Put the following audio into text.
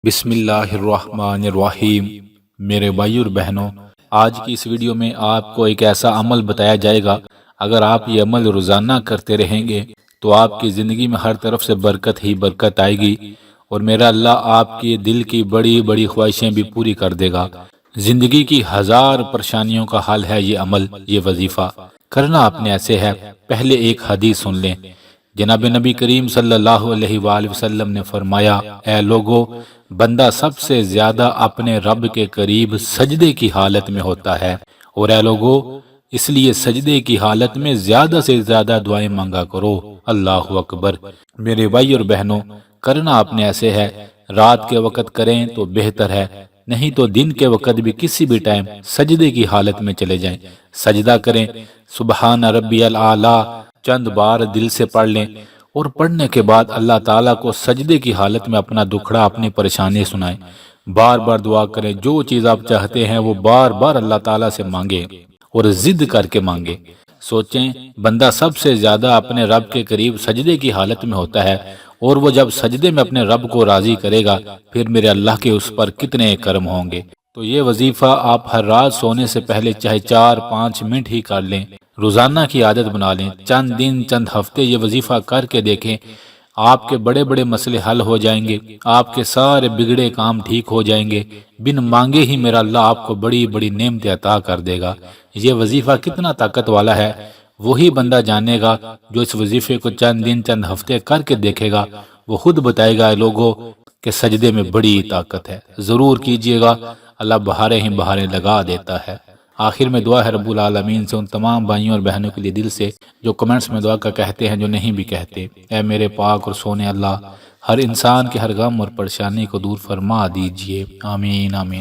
بسم اللہ الرحمن الرحیم۔ میرے بھائی اور بہنوں، آج کی اس ویڈیو میں آپ کو ایک ایسا عمل بتایا جائے گا، اگر آپ یہ عمل روزانہ کرتے رہیں گے تو آپ کی زندگی میں ہر طرف سے برکت ہی برکت آئے گی، اور میرا اللہ آپ کے دل کی بڑی بڑی خواہشیں بھی پوری کر دے گا۔ زندگی کی ہزار پریشانیوں کا حل ہے یہ عمل، یہ وظیفہ۔ کرنا آپ نے ایسے ہے، پہلے ایک حدیث سن لیں۔ جناب نبی کریم صلی اللہ علیہ وآلہ وسلم نے فرمایا، اے لوگو، بندہ سب سے زیادہ اپنے رب کے قریب سجدے کی حالت میں ہوتا ہے، اور اے لوگو، اس لیے سجدے کی حالت میں زیادہ سے زیادہ دعائیں مانگا کرو۔ اللہ اکبر۔ میرے بھائی اور بہنوں، کرنا آپ نے ایسے ہے، رات کے وقت کریں تو بہتر ہے، نہیں تو دن کے وقت بھی کسی بھی ٹائم سجدے کی حالت میں چلے جائیں، سجدہ کریں، سبحان ربی الاعلی چند بار دل سے پڑھ لیں، اور پڑھنے کے بعد اللہ تعالیٰ کو سجدے کی حالت میں اپنا دکھڑا، اپنی پریشانی سنائیں، بار بار دعا کریں، جو چیز آپ چاہتے ہیں وہ بار بار اللہ تعالیٰ سے مانگیں اور ضد کر کے مانگیں۔ سوچیں، بندہ سب سے زیادہ اپنے رب کے قریب سجدے کی حالت میں ہوتا ہے، اور وہ جب سجدے میں اپنے رب کو راضی کرے گا، پھر میرے اللہ کے اس پر کتنے کرم ہوں گے۔ تو یہ وظیفہ آپ ہر رات سونے سے پہلے چاہے 4-5 منٹ ہی کر لیں، روزانہ کی عادت بنا لیں، چند دن چند ہفتے یہ وظیفہ کر کے دیکھیں، آپ کے بڑے بڑے مسئلے حل ہو جائیں گے، آپ کے سارے بگڑے کام ٹھیک ہو جائیں گے، بن مانگے ہی میرا اللہ آپ کو بڑی بڑی نعمتیں عطا کر دے گا۔ یہ وظیفہ کتنا طاقت والا ہے، وہی بندہ جانے گا جو اس وظیفے کو چند دن چند ہفتے کر کے دیکھے گا، وہ خود بتائے گا لوگوں کہ سجدے میں بڑی طاقت ہے۔ ضرور کیجئے گا، اللہ بہاریں ہی بہاریں لگا دیتا ہے۔ آخر میں دعا ہے رب العالمین سے ان تمام بھائیوں اور بہنوں کے لیے دل سے جو کمنٹس میں دعا کا کہتے ہیں، جو نہیں بھی کہتے، اے میرے پاک اور سونے اللہ، ہر انسان کے ہر غم اور پریشانی کو دور فرما دیجئے، آمین آمین۔